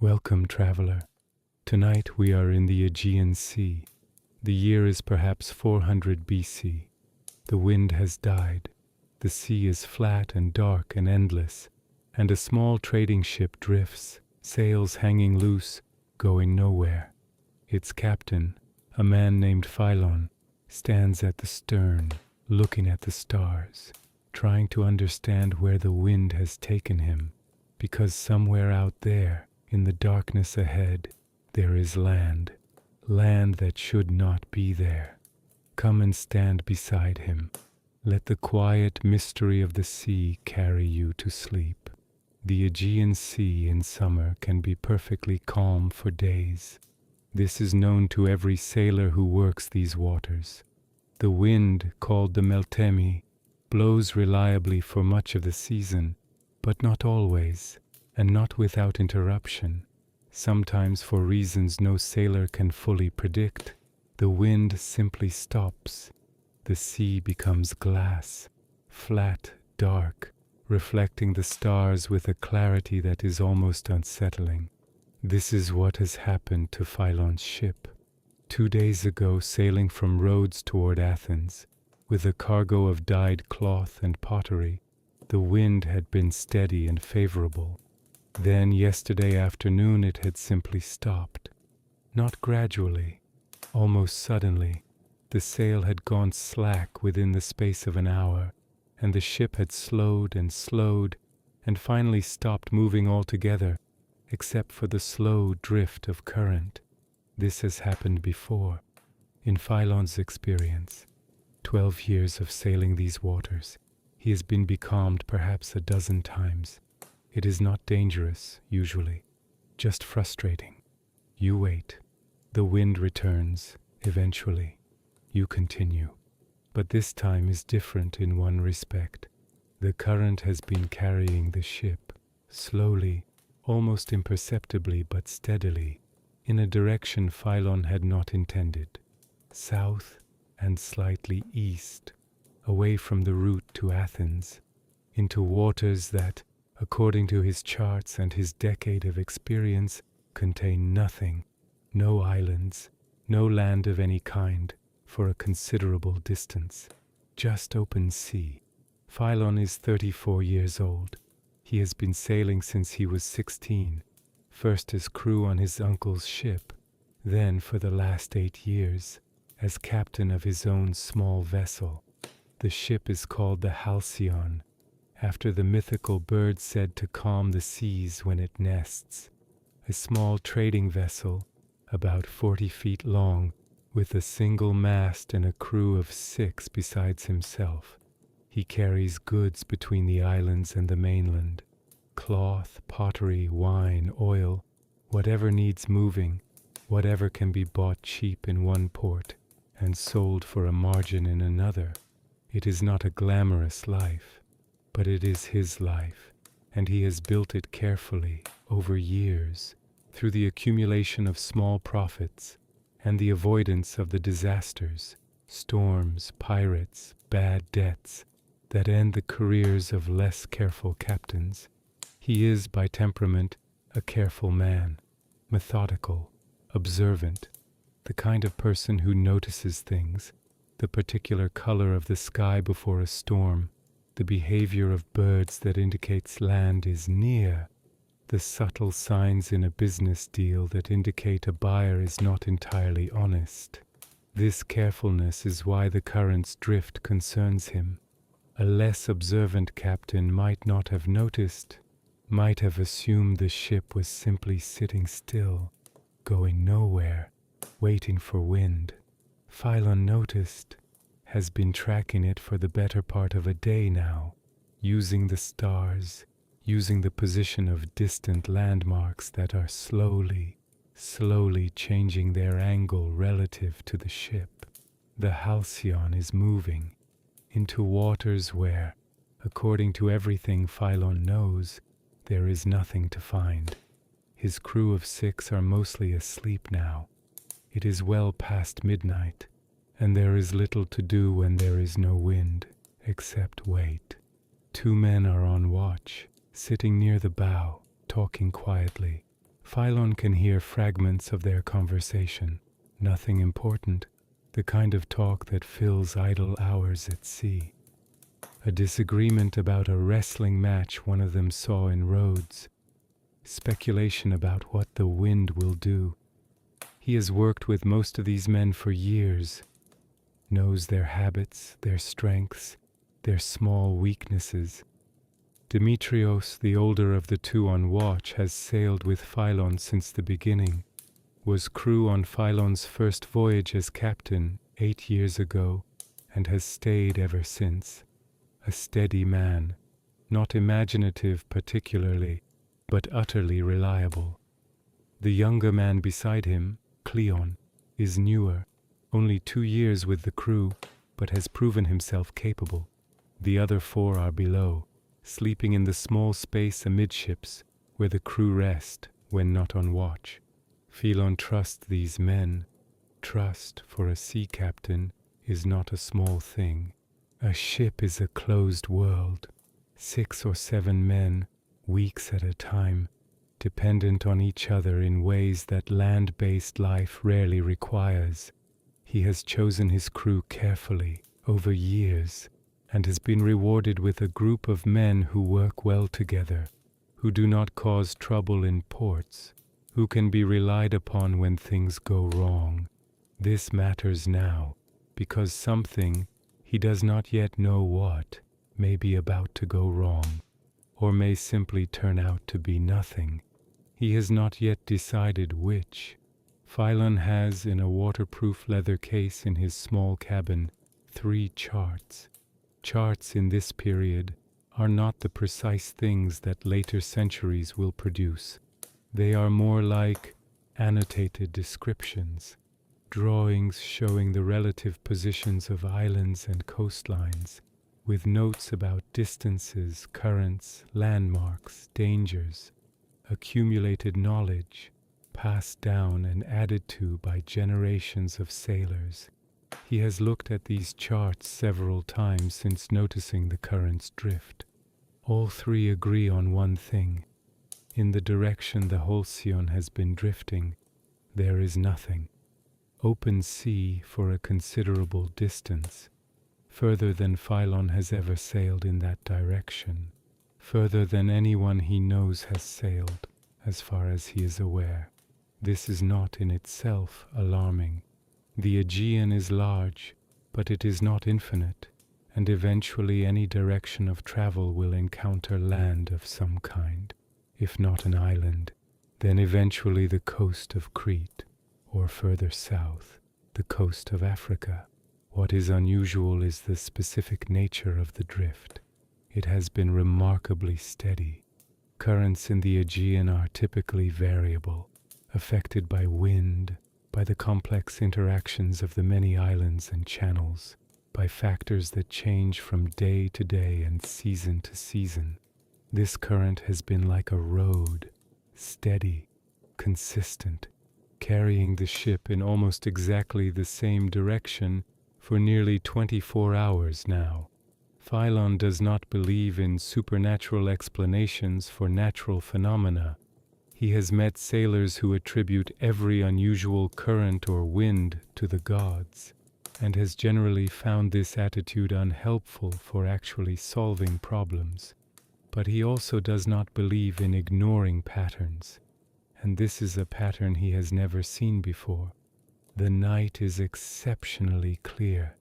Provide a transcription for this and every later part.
Welcome, traveler. Tonight we are in the Aegean Sea. The year is perhaps 400 BC. The wind has died. The sea is flat and dark and endless, and a small trading ship drifts, sails hanging loose, going nowhere. Its captain, a man named Philon, stands at the stern, looking at the stars, trying to understand where the wind has taken him, because somewhere out there, in the darkness ahead, there is land, land that should not be there. Come and stand beside him. Let the quiet mystery of the sea carry you to sleep. The Aegean Sea in summer can be perfectly calm for days. This is known to every sailor who works these waters. The wind, called the Meltemi, blows reliably for much of the season, but not always, and not without interruption. Sometimes, for reasons no sailor can fully predict, the wind simply stops. The sea becomes glass, flat, dark, reflecting the stars with a clarity that is almost unsettling. This is what has happened to Philon's ship. 2 days ago, sailing from Rhodes toward Athens, with a cargo of dyed cloth and pottery, the wind had been steady and favorable. Then, yesterday afternoon, it had simply stopped. Not gradually, almost suddenly. The sail had gone slack within the space of an hour, and the ship had slowed and slowed, and finally stopped moving altogether, except for the slow drift of current. This has happened before, in Philon's experience. 12 years of sailing these waters, he has been becalmed perhaps a dozen times. It is not dangerous, usually, just frustrating. You wait. The wind returns, eventually. You continue. But this time is different in one respect. The current has been carrying the ship, slowly, almost imperceptibly but steadily, in a direction Philon had not intended, south and slightly east, away from the route to Athens, into waters that, according to his charts and his decade of experience, contain nothing, no islands, no land of any kind, for a considerable distance. Just open sea. Philon is 34 years old. He has been sailing since he was 16, first as crew on his uncle's ship, then for the last 8 years, as captain of his own small vessel. The ship is called the Halcyon, after the mythical bird said to calm the seas when it nests. A small trading vessel, about 40 feet long, with a single mast and a crew of 6 besides himself. He carries goods between the islands and the mainland. Cloth, pottery, wine, oil, whatever needs moving, whatever can be bought cheap in one port and sold for a margin in another. It is not a glamorous life, but it is his life, and he has built it carefully, over years, through the accumulation of small profits and the avoidance of the disasters, storms, pirates, bad debts, that end the careers of less careful captains. He is, by temperament, a careful man, methodical, observant, the kind of person who notices things, the particular color of the sky before a storm, the behavior of birds that indicates land is near, the subtle signs in a business deal that indicate a buyer is not entirely honest. This carefulness is why the current's drift concerns him. A less observant captain might not have noticed, might have assumed the ship was simply sitting still, going nowhere, waiting for wind. Philon noticed, has been tracking it for the better part of a day now, using the stars, using the position of distant landmarks that are slowly changing their angle relative to the ship. The Halcyon is moving into waters where, according to everything Philon knows, there is nothing to find. His crew of 6 are mostly asleep now. It is well past midnight, and there is little to do when there is no wind, except wait. 2 men are on watch, sitting near the bow, talking quietly. Philon can hear fragments of their conversation, nothing important, the kind of talk that fills idle hours at sea. A disagreement about a wrestling match one of them saw in Rhodes. Speculation about what the wind will do. He has worked with most of these men for years, knows their habits, their strengths, their small weaknesses. Demetrios, the older of the two on watch, has sailed with Philon since the beginning, was crew on Philon's first voyage as captain 8 years ago, and has stayed ever since. A steady man, not imaginative particularly, but utterly reliable. The younger man beside him, Cleon, is newer, only 2 years with the crew, but has proven himself capable. The other 4 are below, sleeping in the small space amidships where the crew rest when not on watch. Philon trusts these men. Trust for a sea captain is not a small thing. A ship is a closed world, 6 or 7 men, weeks at a time, dependent on each other in ways that land-based life rarely requires. He has chosen his crew carefully, over years, and has been rewarded with a group of men who work well together, who do not cause trouble in ports, who can be relied upon when things go wrong. This matters now, because something, he does not yet know what, may be about to go wrong, or may simply turn out to be nothing. He has not yet decided which. Philon has in a waterproof leather case in his small cabin 3 charts. Charts in this period are not the precise things that later centuries will produce. They are more like annotated descriptions, drawings showing the relative positions of islands and coastlines, with notes about distances, currents, landmarks, dangers, accumulated knowledge, passed down and added to by generations of sailors. He has looked at these charts several times since noticing the current's drift. All 3 agree on one thing. In the direction the Halcyon has been drifting, there is nothing. Open sea for a considerable distance, further than Philon has ever sailed in that direction, further than anyone he knows has sailed, as far as he is aware. This is not in itself alarming. The Aegean is large, but it is not infinite, and eventually any direction of travel will encounter land of some kind, if not an island, then eventually the coast of Crete, or further south, the coast of Africa. What is unusual is the specific nature of the drift. It has been remarkably steady. Currents in the Aegean are typically variable, affected by wind, by the complex interactions of the many islands and channels, by factors that change from day to day and season to season. This current has been like a road, steady, consistent, carrying the ship in almost exactly the same direction for nearly 24 hours now. Philon does not believe in supernatural explanations for natural phenomena. He has met sailors who attribute every unusual current or wind to the gods, and has generally found this attitude unhelpful for actually solving problems. But he also does not believe in ignoring patterns, and this is a pattern he has never seen before. The night is exceptionally clear.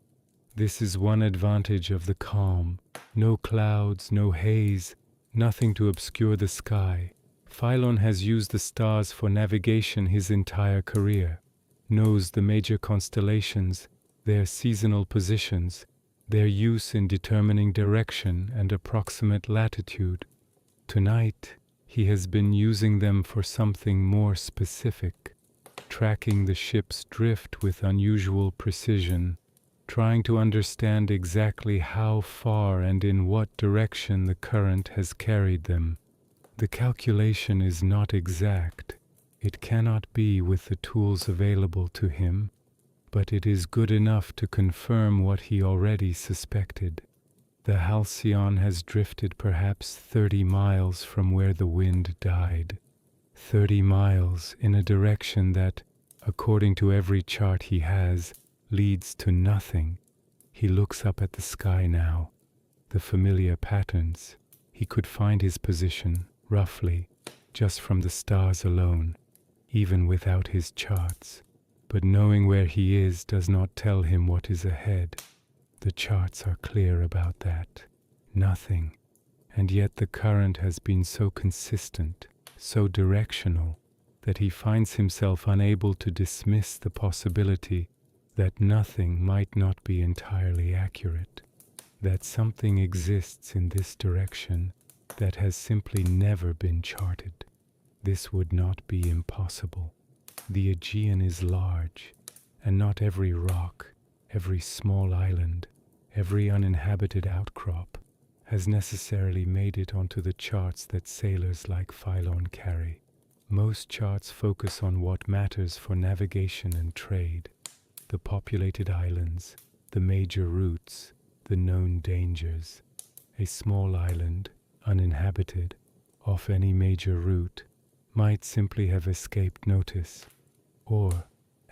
This is one advantage of the calm. No clouds, no haze, nothing to obscure the sky. Philon has used the stars for navigation his entire career, knows the major constellations, their seasonal positions, their use in determining direction and approximate latitude. Tonight, he has been using them for something more specific, tracking the ship's drift with unusual precision, trying to understand exactly how far and in what direction the current has carried them. The calculation is not exact. It cannot be with the tools available to him, but it is good enough to confirm what he already suspected. The Halcyon has drifted perhaps 30 miles from where the wind died. 30 miles in a direction that, according to every chart he has, leads to nothing. He looks up at the sky now. The familiar patterns. He could find his position, roughly, just from the stars alone, even without his charts. But knowing where he is does not tell him what is ahead. The charts are clear about that. Nothing. And yet the current has been so consistent, so directional, that he finds himself unable to dismiss the possibility that nothing might not be entirely accurate, that something exists in this direction that has simply never been charted. This would not be impossible. The Aegean is large, and not every rock, every small island, every uninhabited outcrop has necessarily made it onto the charts that sailors like Philon carry. Most charts focus on what matters for navigation and trade: the populated islands, the major routes, the known dangers. A small island, uninhabited, off any major route, might simply have escaped notice. Or,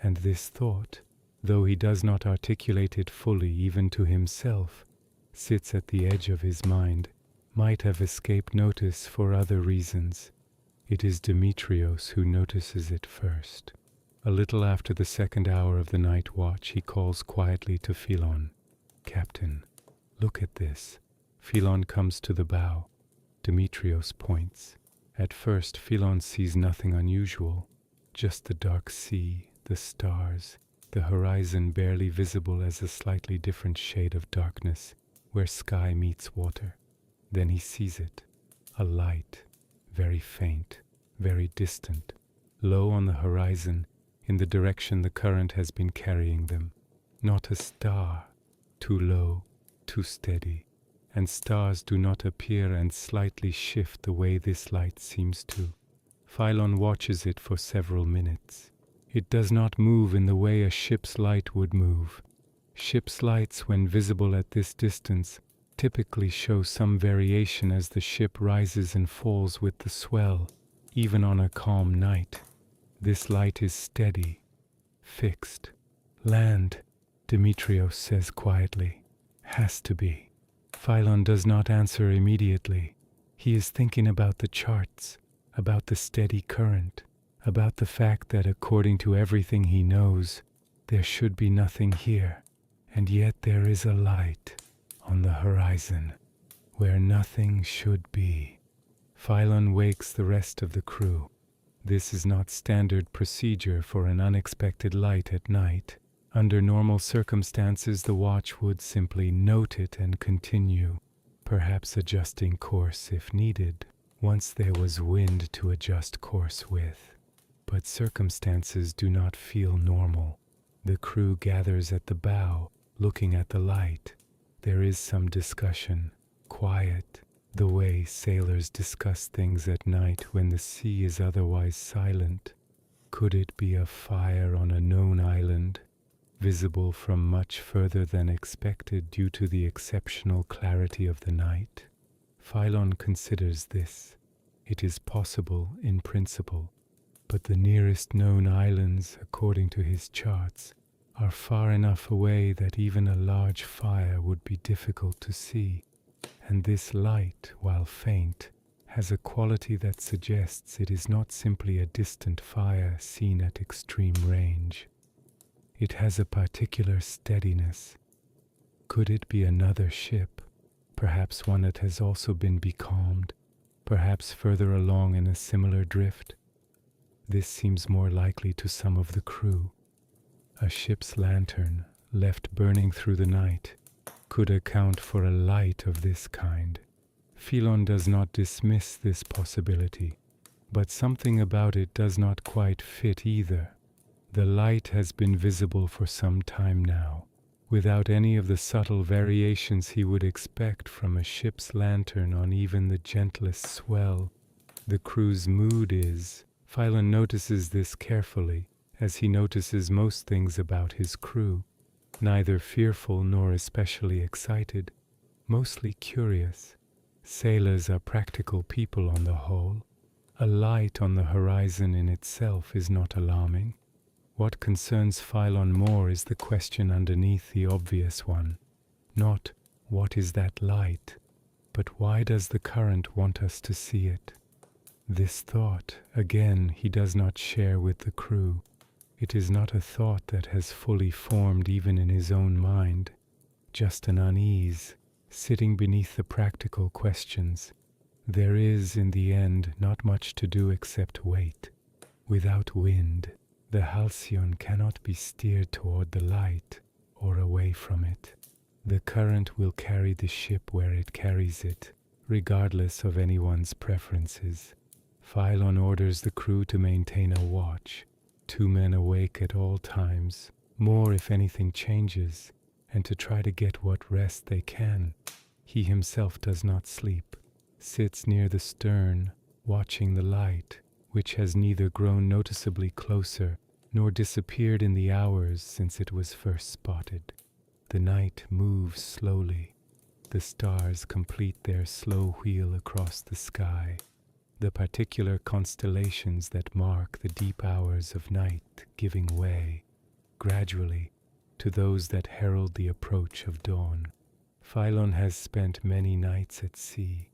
and this thought, though he does not articulate it fully even to himself, sits at the edge of his mind, might have escaped notice for other reasons. It is Demetrios who notices it first. A little after the second hour of the night watch, he calls quietly to Philon. "Captain, look at this." Philon comes to the bow. Demetrios points. At first, Philon sees nothing unusual, just the dark sea, the stars, the horizon barely visible as a slightly different shade of darkness, where sky meets water. Then he sees it, a light, very faint, very distant, low on the horizon, in the direction the current has been carrying them. Not a star, too low, too steady, and stars do not appear and slightly shift the way this light seems to. Philon watches it for several minutes. It does not move in the way a ship's light would move. Ship's lights, when visible at this distance, typically show some variation as the ship rises and falls with the swell, even on a calm night. This light is steady, fixed. "Land," Demetrios says quietly. "Has to be." Philon does not answer immediately. He is thinking about the charts, about the steady current, about the fact that according to everything he knows, there should be nothing here. And yet there is a light on the horizon where nothing should be. Philon wakes the rest of the crew. This is not standard procedure for an unexpected light at night. Under normal circumstances, the watch would simply note it and continue, perhaps adjusting course if needed, once there was wind to adjust course with. But circumstances do not feel normal. The crew gathers at the bow, looking at the light. There is some discussion, quiet, the way sailors discuss things at night when the sea is otherwise silent. Could it be a fire on a known island, visible from much further than expected due to the exceptional clarity of the night? Philon considers this. It is possible in principle, but the nearest known islands, according to his charts, are far enough away that even a large fire would be difficult to see, and this light, while faint, has a quality that suggests it is not simply a distant fire seen at extreme range. It has a particular steadiness. Could it be another ship, perhaps one that has also been becalmed, perhaps further along in a similar drift? This seems more likely to some of the crew. A ship's lantern, left burning through the night, could account for a light of this kind. Philon does not dismiss this possibility, but something about it does not quite fit either. The light has been visible for some time now, without any of the subtle variations he would expect from a ship's lantern on even the gentlest swell. The crew's mood is, Philon notices this carefully, as he notices most things about his crew, neither fearful nor especially excited, mostly curious. Sailors are practical people on the whole. A light on the horizon in itself is not alarming. What concerns Philon more is the question underneath the obvious one. Not, what is that light? But why does the current want us to see it? This thought, again, he does not share with the crew. It is not a thought that has fully formed even in his own mind, just an unease, sitting beneath the practical questions. There is, in the end, not much to do except wait. Without wind, the Halcyon cannot be steered toward the light or away from it. The current will carry the ship where it carries it, regardless of anyone's preferences. Philon orders the crew to maintain a watch, 2 men awake at all times, more if anything changes, and to try to get what rest they can. He himself does not sleep, sits near the stern, watching the light, which has neither grown noticeably closer nor disappeared in the hours since it was first spotted. The night moves slowly. The stars complete their slow wheel across the sky. The particular constellations that mark the deep hours of night giving way, gradually, to those that herald the approach of dawn. Philon has spent many nights at sea,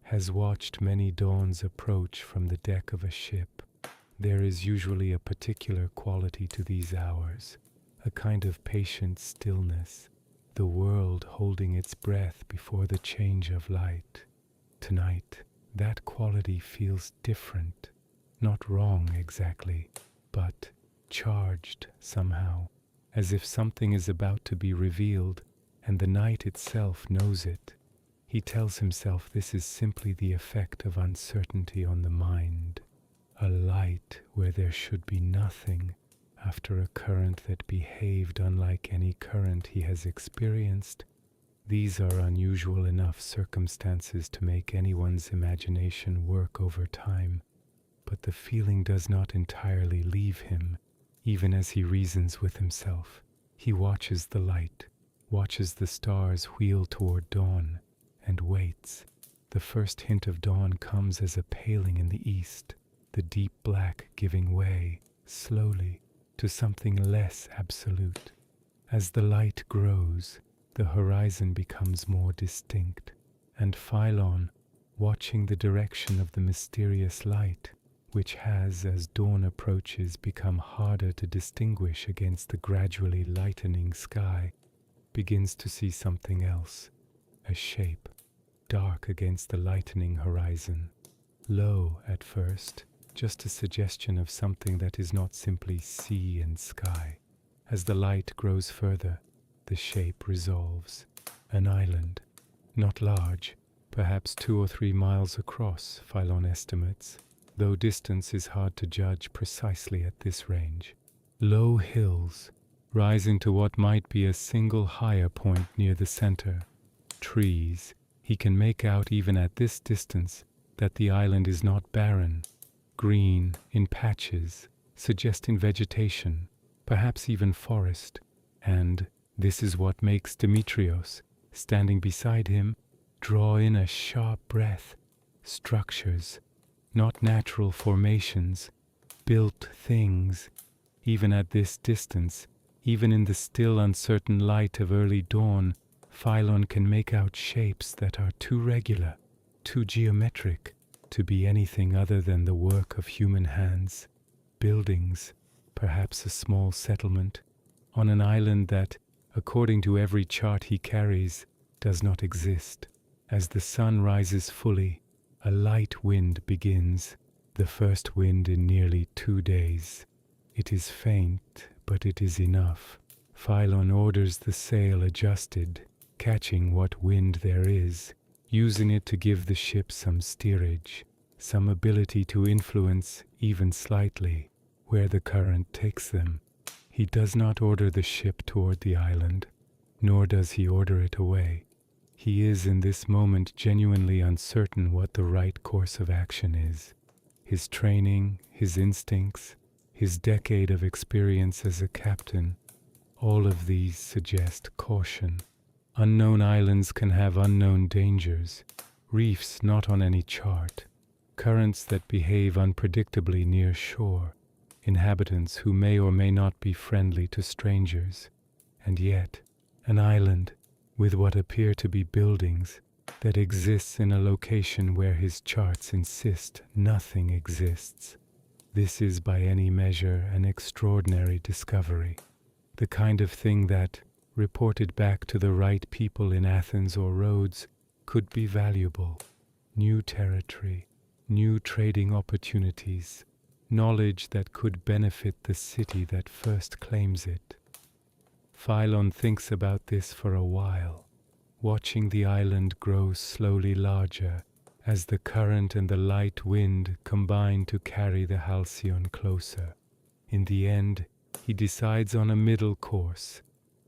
has watched many dawns approach from the deck of a ship. There is usually a particular quality to these hours, a kind of patient stillness, the world holding its breath before the change of light. Tonight, that quality feels different, not wrong exactly, but charged somehow, as if something is about to be revealed, and the night itself knows it. He tells himself this is simply the effect of uncertainty on the mind, a light where there should be nothing after a current that behaved unlike any current he has experienced. These are unusual enough circumstances to make anyone's imagination work over time, but the feeling does not entirely leave him, even as he reasons with himself. He watches the light, watches the stars wheel toward dawn, and waits. The first hint of dawn comes as a paling in the east, the deep black giving way, slowly, to something less absolute. As the light grows, the horizon becomes more distinct, and Philon, watching the direction of the mysterious light, which has, as dawn approaches, become harder to distinguish against the gradually lightening sky, begins to see something else, a shape, dark against the lightening horizon, low at first, just a suggestion of something that is not simply sea and sky. As the light grows further, the shape resolves. An island, not large, perhaps 2 or 3 miles across, Philon estimates, though distance is hard to judge precisely at this range. Low hills, rising to what might be a single higher point near the center. Trees, he can make out even at this distance that the island is not barren, green in patches, suggesting vegetation, perhaps even forest, and this is what makes Demetrios, standing beside him, draw in a sharp breath. Structures, not natural formations, built things. Even at this distance, even in the still uncertain light of early dawn, Philon can make out shapes that are too regular, too geometric, to be anything other than the work of human hands. Buildings, perhaps a small settlement, on an island that, according to every chart he carries, does not exist. As the sun rises fully, a light wind begins, the first wind in nearly 2 days. It is faint, but it is enough. Philon orders the sail adjusted, catching what wind there is, using it to give the ship some steerage, some ability to influence, even slightly, where the current takes them. He does not order the ship toward the island, nor does he order it away. He is in this moment genuinely uncertain what the right course of action is. His training, his instincts, his decade of experience as a captain, all of these suggest caution. Unknown islands can have unknown dangers, reefs not on any chart. currents that behave unpredictably near shore, inhabitants who may or may not be friendly to strangers, and yet an island with what appear to be buildings that exists in a location where his charts insist nothing exists. This is by any measure an extraordinary discovery, the kind of thing that, reported back to the right people in Athens or Rhodes, could be valuable. New territory, new trading opportunities, knowledge that could benefit the city that first claims it. Philon thinks about this for a while, watching the island grow slowly larger as the current and the light wind combine to carry the Halcyon closer. In the end, he decides on a middle course.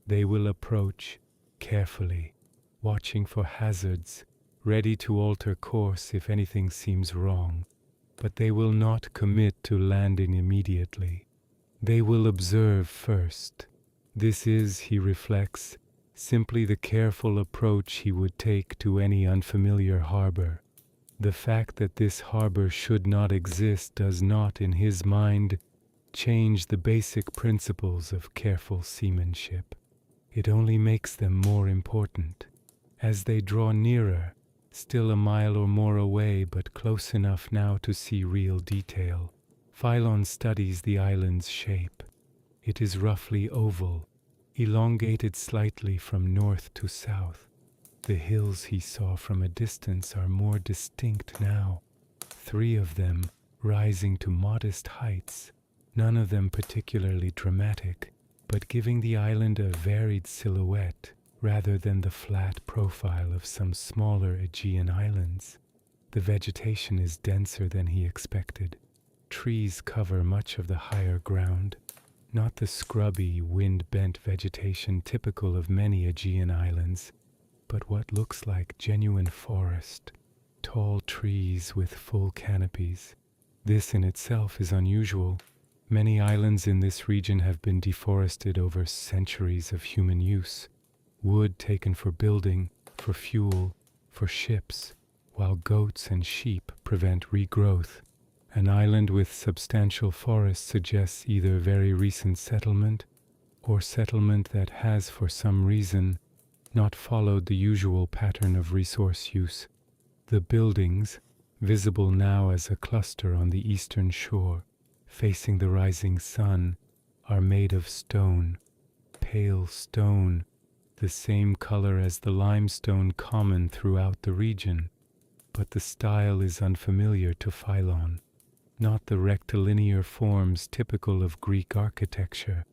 They will approach carefully, watching for hazards, ready to alter course if anything seems wrong. But they will not commit to landing immediately. They will observe first. This is, he reflects, simply the careful approach he would take to any unfamiliar harbor. The fact that this harbor should not exist does not, in his mind, change the basic principles of careful seamanship. It only makes them more important. As they draw nearer, still a mile or more away but close enough now to see real detail, Philon studies the island's shape. It is roughly oval, elongated slightly from north to south. The hills he saw from a distance are more distinct now, 3 of them rising to modest heights, none of them particularly dramatic, but giving the island a varied silhouette rather than the flat profile of some smaller Aegean islands. The vegetation is denser than he expected. Trees cover much of the higher ground, not the scrubby, wind-bent vegetation typical of many Aegean islands, but what looks like genuine forest, tall trees with full canopies. This in itself is unusual. Many islands in this region have been deforested over centuries of human use. Wood taken for building, for fuel, for ships, while goats and sheep prevent regrowth. An island with substantial forests suggests either very recent settlement or settlement that has, for some reason, not followed the usual pattern of resource use. The buildings, visible now as a cluster on the eastern shore, facing the rising sun, are made of stone, pale stone, the same color as the limestone common throughout the region. But the style is unfamiliar to Philon, not the rectilinear forms typical of Greek architecture,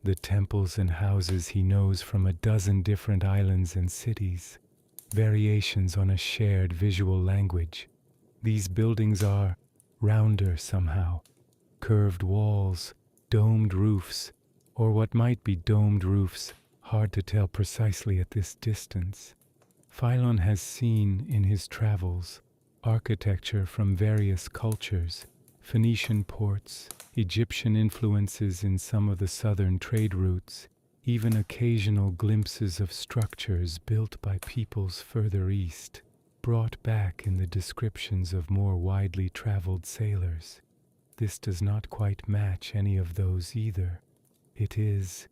the temples and houses he knows from a dozen different islands and cities, variations on a shared visual language. These buildings are rounder somehow, curved walls, domed roofs, or what might be domed roofs, hard to tell precisely at this distance. Philon has seen, in his travels, architecture from various cultures, Phoenician ports, Egyptian influences in some of the southern trade routes, even occasional glimpses of structures built by peoples further east, brought back in the descriptions of more widely traveled sailors. This does not quite match any of those either. It is,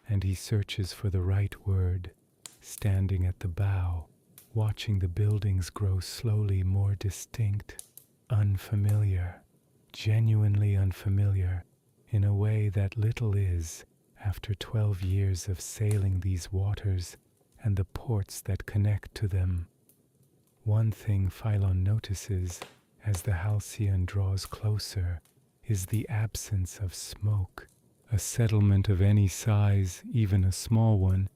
and he searches for the right word, standing at the bow, watching the buildings grow slowly more distinct, unfamiliar, genuinely unfamiliar, in a way that little is after 12 years of sailing these waters and the ports that connect to them. One thing Philon notices as the Halcyon draws closer is the absence of smoke. A settlement of any size, even a small one,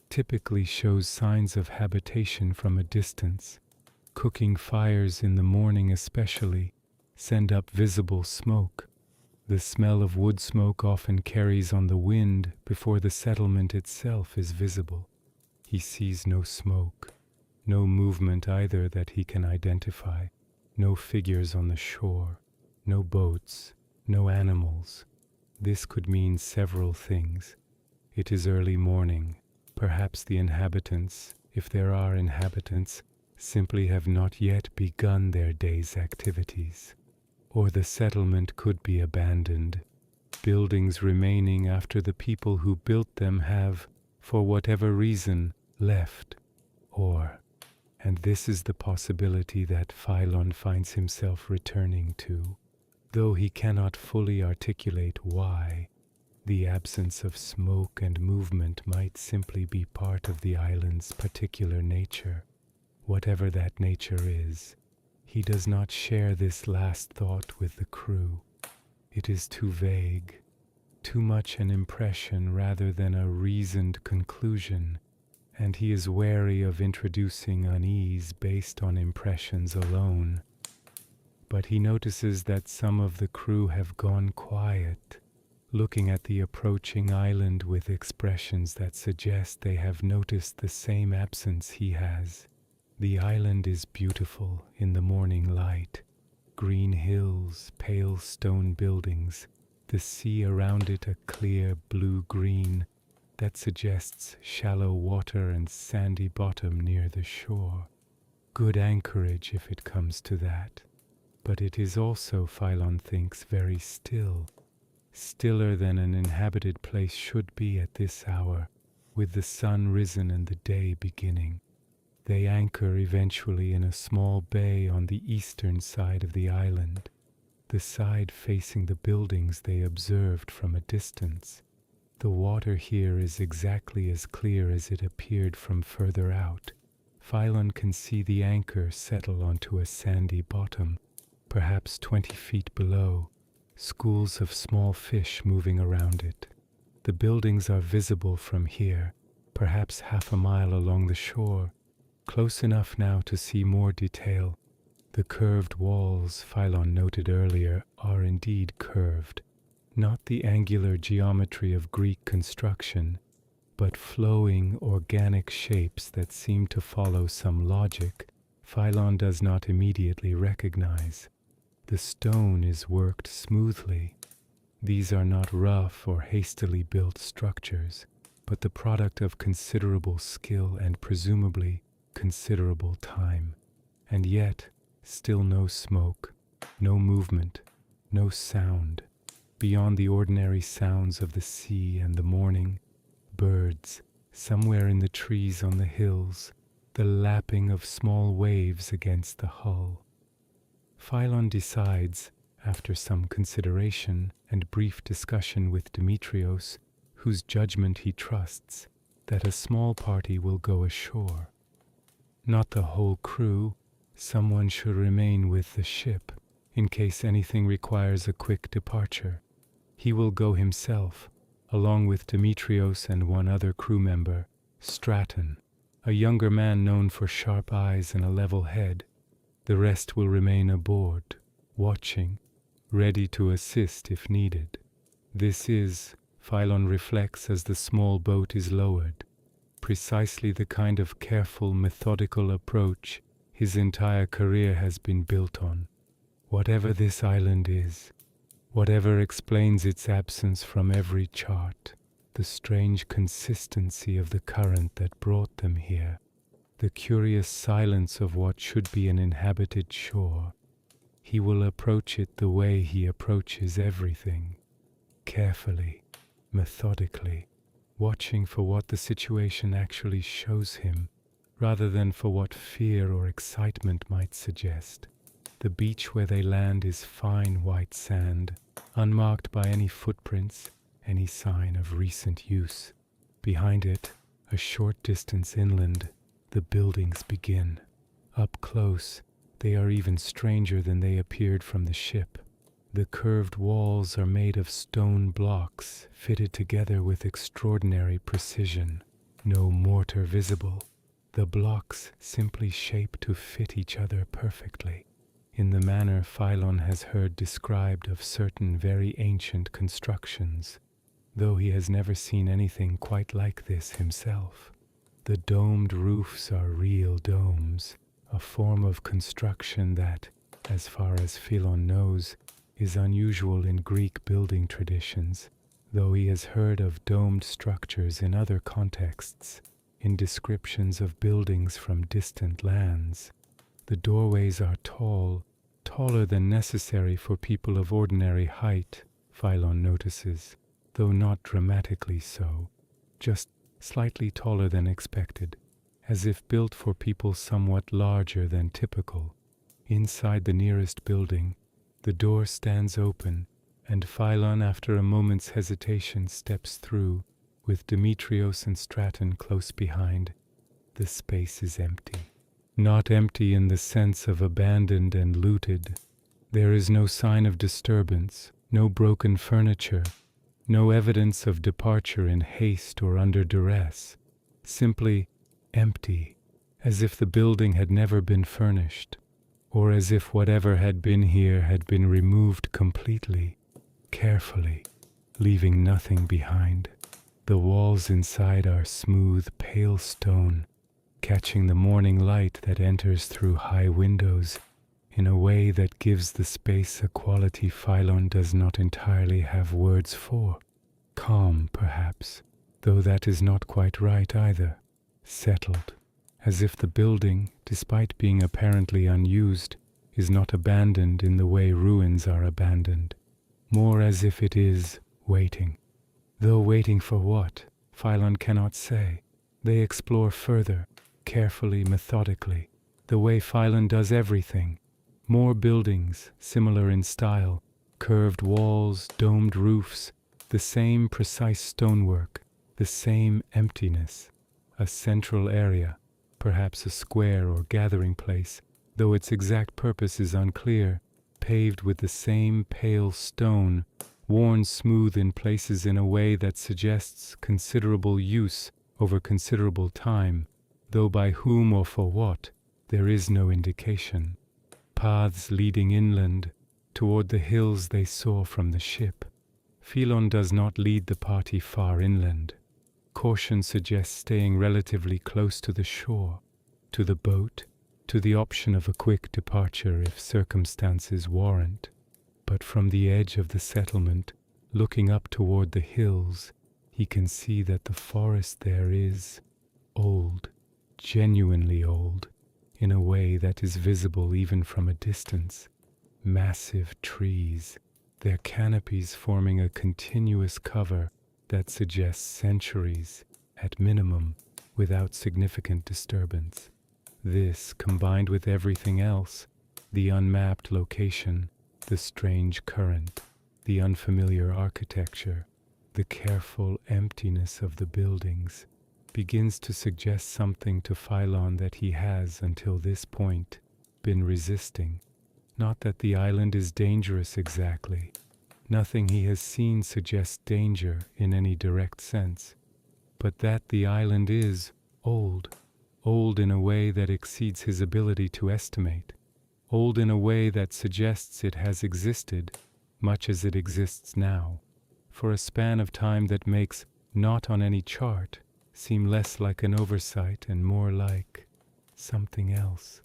typically shows signs of habitation from a distance. Cooking fires in the morning especially send up visible smoke. The smell of wood smoke often carries on the wind before the settlement itself is visible. He sees no smoke, no movement either that he can identify, no figures on the shore, no boats, no animals. This could mean several things. It is early morning. Perhaps the inhabitants, if there are inhabitants, simply have not yet begun their day's activities. Or the settlement could be abandoned, buildings remaining after the people who built them have, for whatever reason, left. Or, and this is the possibility that Philon finds himself returning to, though he cannot fully articulate why, the absence of smoke and movement might simply be part of the island's particular nature. Whatever that nature is, he does not share this last thought with the crew. It is too vague, too much an impression rather than a reasoned conclusion, and he is wary of introducing unease based on impressions alone. But he notices that some of the crew have gone quiet, looking at the approaching island with expressions that suggest they have noticed the same absence he has. The island is beautiful in the morning light. Green hills, pale stone buildings, the sea around it a clear blue-green that suggests shallow water and sandy bottom near the shore. Good anchorage if it comes to that. But it is also, Philon thinks, very still. Stiller than an inhabited place should be at this hour, with the sun risen and the day beginning. They anchor eventually in a small bay on the eastern side of the island, the side facing the buildings they observed from a distance. The water here is exactly as clear as it appeared from further out. Philon can see the anchor settle onto a sandy bottom, perhaps 20 feet below, schools of small fish moving around it. The buildings are visible from here, perhaps half a mile along the shore, close enough now to see more detail. The curved walls Philon noted earlier are indeed curved, not the angular geometry of Greek construction, but flowing organic shapes that seem to follow some logic Philon does not immediately recognize. The stone is worked smoothly. These are not rough or hastily built structures, but the product of considerable skill and presumably considerable time. And yet, still no smoke, no movement, no sound. Beyond the ordinary sounds of the sea and the morning, birds, somewhere in the trees on the hills, the lapping of small waves against the hull. Philon decides, after some consideration and brief discussion with Demetrios, whose judgment he trusts, that a small party will go ashore. Not the whole crew, someone should remain with the ship, in case anything requires a quick departure. He will go himself, along with Demetrios and one other crew member, Straton, a younger man known for sharp eyes and a level head. The rest will remain aboard, watching, ready to assist if needed. This is, Philon reflects as the small boat is lowered, precisely the kind of careful, methodical approach his entire career has been built on. Whatever this island is, whatever explains its absence from every chart, the strange consistency of the current that brought them here, the curious silence of what should be an inhabited shore, he will approach it the way he approaches everything, carefully, methodically, watching for what the situation actually shows him, rather than for what fear or excitement might suggest. The beach where they land is fine white sand, unmarked by any footprints, any sign of recent use. Behind it, a short distance inland, the buildings begin. Up close, they are even stranger than they appeared from the ship. The curved walls are made of stone blocks, fitted together with extraordinary precision. No mortar visible. The blocks simply shaped to fit each other perfectly, in the manner Philon has heard described of certain very ancient constructions, though he has never seen anything quite like this himself. The domed roofs are real domes, a form of construction that, as far as Philon knows, is unusual in Greek building traditions, though he has heard of domed structures in other contexts. in descriptions of buildings from distant lands. The doorways are tall, taller than necessary for people of ordinary height, Philon notices, though not dramatically so, just slightly taller than expected, as if built for people somewhat larger than typical. Inside the nearest building, the door stands open, and Philon, after a moment's hesitation, steps through, with Demetrios and Straton close behind. The space is empty. Not empty in the sense of abandoned and looted. There is no sign of disturbance, no broken furniture, no evidence of departure in haste or under duress. Simply empty, as if the building had never been furnished, or as if whatever had been here had been removed completely, carefully, leaving nothing behind. The walls inside are smooth, pale stone, catching the morning light that enters through high windows in a way that gives the space a quality Philon does not entirely have words for. Calm, perhaps, though that is not quite right either. Settled, as if the building, despite being apparently unused, is not abandoned in the way ruins are abandoned. More as if it is waiting. Though waiting for what, Philon cannot say. They explore further, carefully, methodically, the way Philon does everything. More buildings, similar in style, curved walls, domed roofs, the same precise stonework, the same emptiness. A central area, perhaps a square or gathering place, though its exact purpose is unclear, paved with the same pale stone, worn smooth in places in a way that suggests considerable use over considerable time, though by whom or for what, there is no indication. Paths leading inland, toward the hills they saw from the ship. Philon does not lead the party far inland. Caution suggests staying relatively close to the shore, to the boat, to the option of a quick departure if circumstances warrant. But from the edge of the settlement, looking up toward the hills, he can see that the forest there is old, genuinely old, in a way that is visible even from a distance. Massive trees, their canopies forming a continuous cover that suggests centuries, at minimum, without significant disturbance. This, combined with everything else, the unmapped location, the strange current, the unfamiliar architecture, the careful emptiness of the buildings, begins to suggest something to Philon that he has, until this point, been resisting. Not that the island is dangerous exactly. Nothing he has seen suggests danger in any direct sense, but that the island is old in a way that exceeds his ability to estimate, old in a way that suggests it has existed, much as it exists now, for a span of time that makes not on any chart seem less like an oversight and more like something else.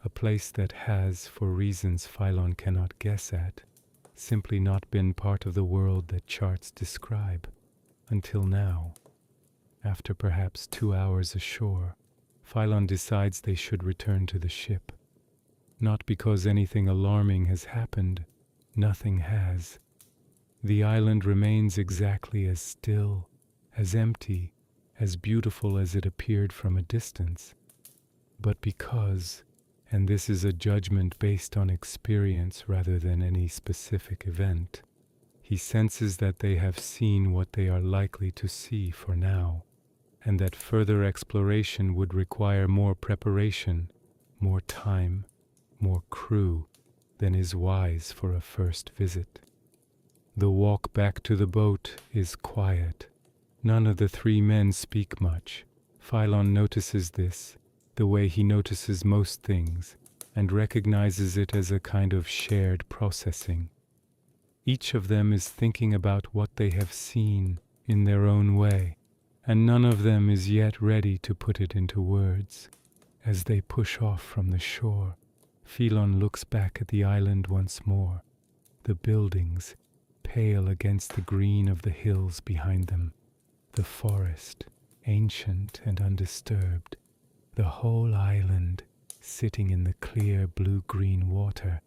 A place that has, for reasons Philon cannot guess at, simply not been part of the world that charts describe, until now. After perhaps 2 hours ashore, Philon decides they should return to the ship. Not because anything alarming has happened, nothing has. The island remains exactly as still, as empty, as beautiful as it appeared from a distance. But because, and this is a judgment based on experience rather than any specific event, he senses that they have seen what they are likely to see for now, and that further exploration would require more preparation, more time, more crew than is wise for a first visit. The walk back to the boat is quiet. None of the 3 men speak much. Philon notices this, the way he notices most things, and recognizes it as a kind of shared processing. Each of them is thinking about what they have seen in their own way, and none of them is yet ready to put it into words. As they push off from the shore, Philon looks back at the island once more, the buildings, pale against the green of the hills behind them, the forest, ancient and undisturbed, the whole island sitting in the clear blue-green water,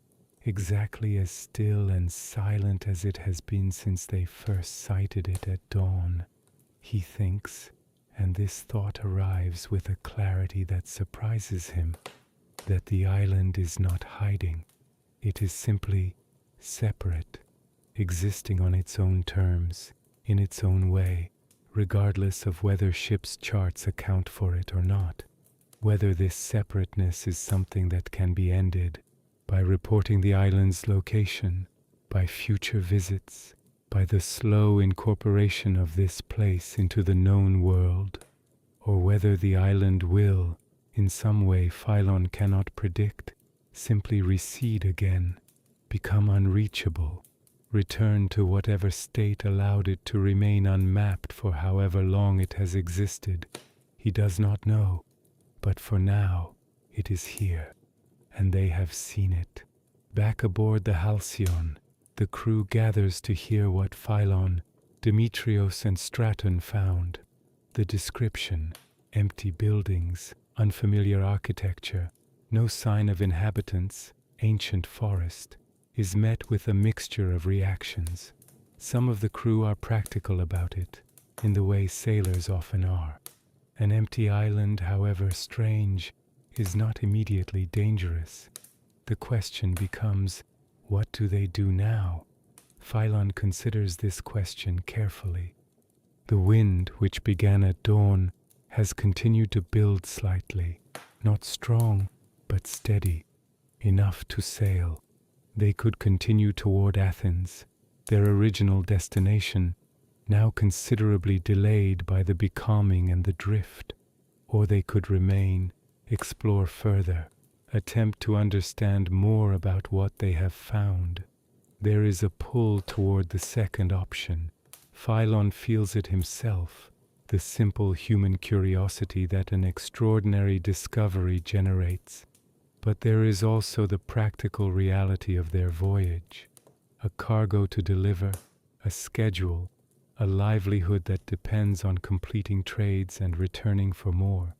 exactly as still and silent as it has been since they first sighted it at dawn. He thinks, and this thought arrives with a clarity that surprises him, that the island is not hiding. It is simply separate, existing on its own terms, in its own way, regardless of whether ship's charts account for it or not. Whether this separateness is something that can be ended by reporting the island's location, by future visits, by the slow incorporation of this place into the known world, or whether the island will, in some way Phylon cannot predict, simply recede again, become unreachable, return to whatever state allowed it to remain unmapped for however long it has existed. He does not know, but for now it is here, and they have seen it. Back aboard the Halcyon, the crew gathers to hear what Phylon, Demetrios and Straton found. The description: empty buildings, unfamiliar architecture, no sign of inhabitants, ancient forest, is met with a mixture of reactions. Some of the crew are practical about it, in the way sailors often are. An empty island, however strange, is not immediately dangerous. The question becomes, what do they do now? Phylon considers this question carefully. The wind, which began at dawn, has continued to build slightly, not strong, but steady, enough to sail. They could continue toward Athens, their original destination, now considerably delayed by the becalming and the drift, or they could remain, explore further, attempt to understand more about what they have found. There is a pull toward the second option. Phylon feels it himself, the simple human curiosity that an extraordinary discovery generates. But there is also the practical reality of their voyage, a cargo to deliver, a schedule, a livelihood that depends on completing trades and returning for more.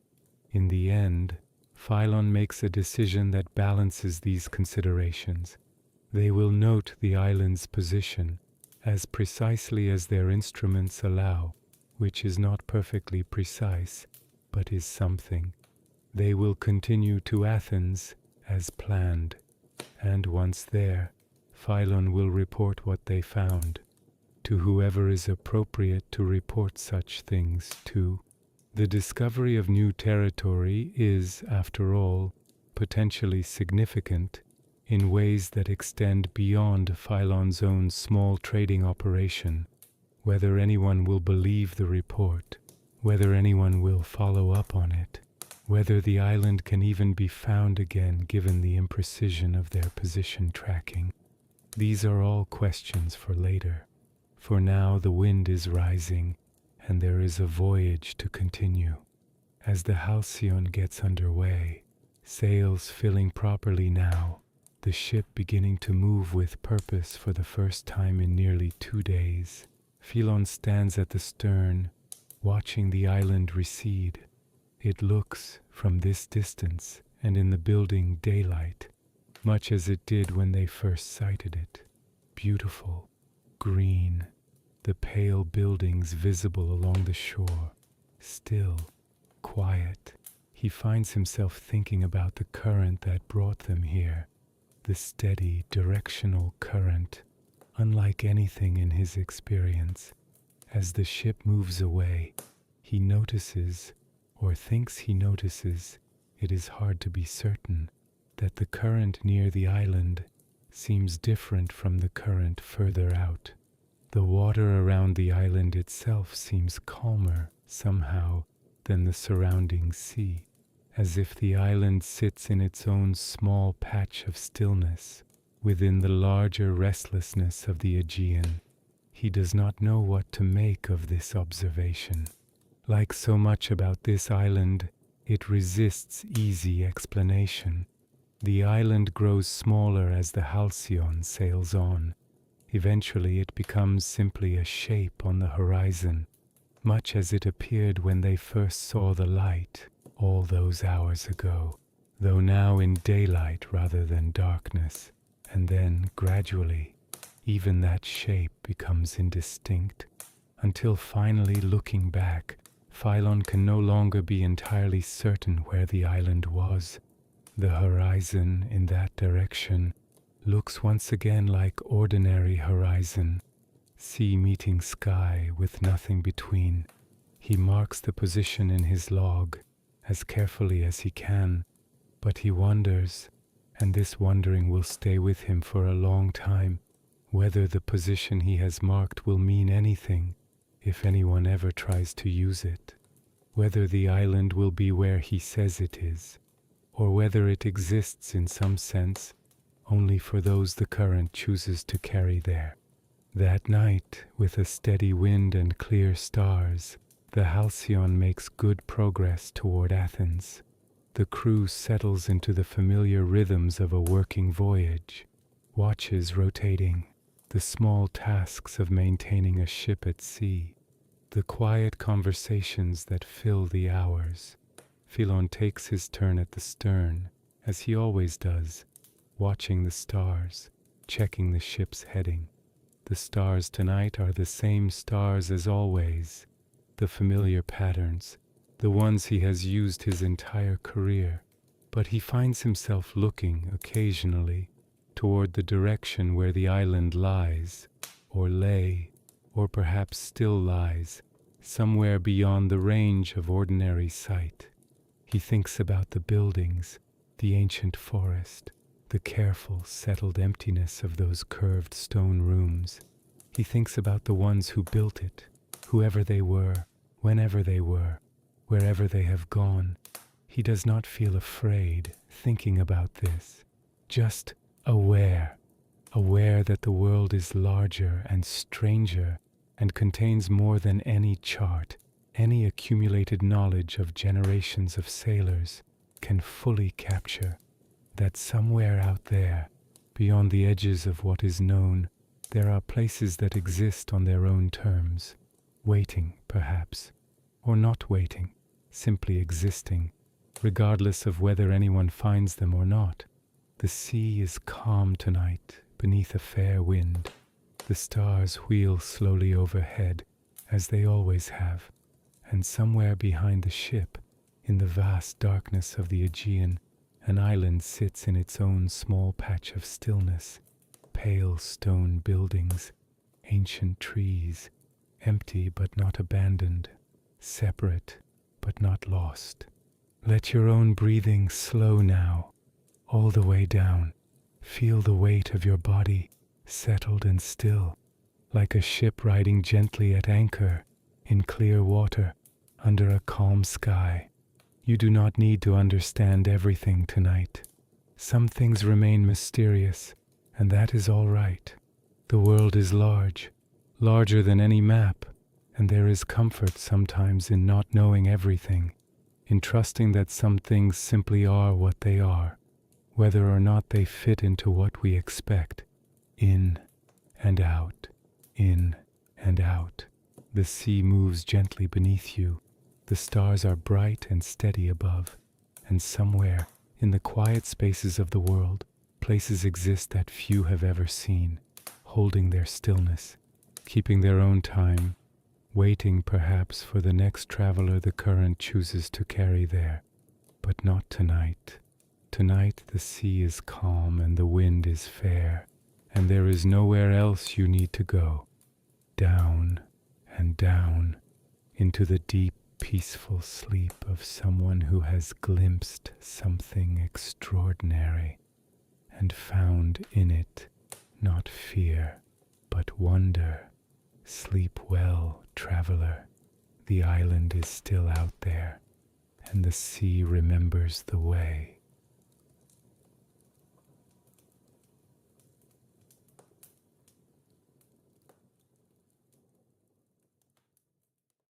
In the end, Phylon makes a decision that balances these considerations. They will note the island's position as precisely as their instruments allow, which is not perfectly precise, but is something. They will continue to Athens as planned, and once there, Phylon will report what they found, to whoever is appropriate to report such things to. The discovery of new territory is, after all, potentially significant in ways that extend beyond Phylon's own small trading operation. Whether anyone will believe the report, whether anyone will follow up on it, whether the island can even be found again given the imprecision of their position tracking. These are all questions for later. For now the wind is rising, and there is a voyage to continue. As the Halcyon gets underway, sails filling properly now, the ship beginning to move with purpose for the first time in nearly 2 days, Phylon stands at the stern, watching the island recede. It looks, from this distance and in the building daylight, much as it did when they first sighted it. Beautiful, green, the pale buildings visible along the shore, still, quiet. He finds himself thinking about the current that brought them here, the steady, directional current, unlike anything in his experience. As the ship moves away, he notices, or thinks he notices, it is hard to be certain, that the current near the island seems different from the current further out. The water around the island itself seems calmer, somehow, than the surrounding sea, as if the island sits in its own small patch of stillness, within the larger restlessness of the Aegean. He does not know what to make of this observation. Like so much about this island, it resists easy explanation. The island grows smaller as the Halcyon sails on. Eventually it becomes simply a shape on the horizon, much as it appeared when they first saw the light all those hours ago, though now in daylight rather than darkness, and then, gradually, even that shape becomes indistinct, until finally, looking back, Philon can no longer be entirely certain where the island was. The horizon in that direction looks once again like ordinary horizon, sea meeting sky with nothing between. He marks the position in his log as carefully as he can, but he wonders, and this wondering will stay with him for a long time, whether the position he has marked will mean anything if anyone ever tries to use it, whether the island will be where he says it is, or whether it exists in some sense only for those the current chooses to carry there. That night, with a steady wind and clear stars, the Halcyon makes good progress toward Athens. The crew settles into the familiar rhythms of a working voyage, watches rotating, the small tasks of maintaining a ship at sea, the quiet conversations that fill the hours. Philon takes his turn at the stern, as he always does, watching the stars, checking the ship's heading. The stars tonight are the same stars as always, the familiar patterns, the ones he has used his entire career, but he finds himself looking occasionally toward the direction where the island lies, or lay, or perhaps still lies, somewhere beyond the range of ordinary sight. He thinks about the buildings, the ancient forest, the careful, settled emptiness of those curved stone rooms. He thinks about the ones who built it, whoever they were, whenever they were, wherever they have gone. He does not feel afraid thinking about this, just aware that the world is larger and stranger and contains more than any chart, any accumulated knowledge of generations of sailors can fully capture, that somewhere out there, beyond the edges of what is known, there are places that exist on their own terms, waiting, perhaps, or not waiting, simply existing, regardless of whether anyone finds them or not. The sea is calm tonight, beneath a fair wind. The stars wheel slowly overhead, as they always have, and somewhere behind the ship, in the vast darkness of the Aegean, an island sits in its own small patch of stillness. Pale stone buildings, ancient trees, empty but not abandoned, separate but not lost. Let your own breathing slow now, all the way down. Feel the weight of your body, settled and still, like a ship riding gently at anchor in clear water under a calm sky. You do not need to understand everything tonight. Some things remain mysterious, and that is all right. The world is large, larger than any map, and there is comfort sometimes in not knowing everything, in trusting that some things simply are what they are, whether or not they fit into what we expect. In and out, in and out. The sea moves gently beneath you. The stars are bright and steady above, and somewhere, in the quiet spaces of the world, places exist that few have ever seen, holding their stillness, keeping their own time, waiting perhaps for the next traveler the current chooses to carry there. But not tonight. Tonight the sea is calm and the wind is fair, and there is nowhere else you need to go. Down and down into the deep, peaceful sleep of someone who has glimpsed something extraordinary and found in it not fear, but wonder. Sleep well, traveler. The island is still out there, and the sea remembers the way.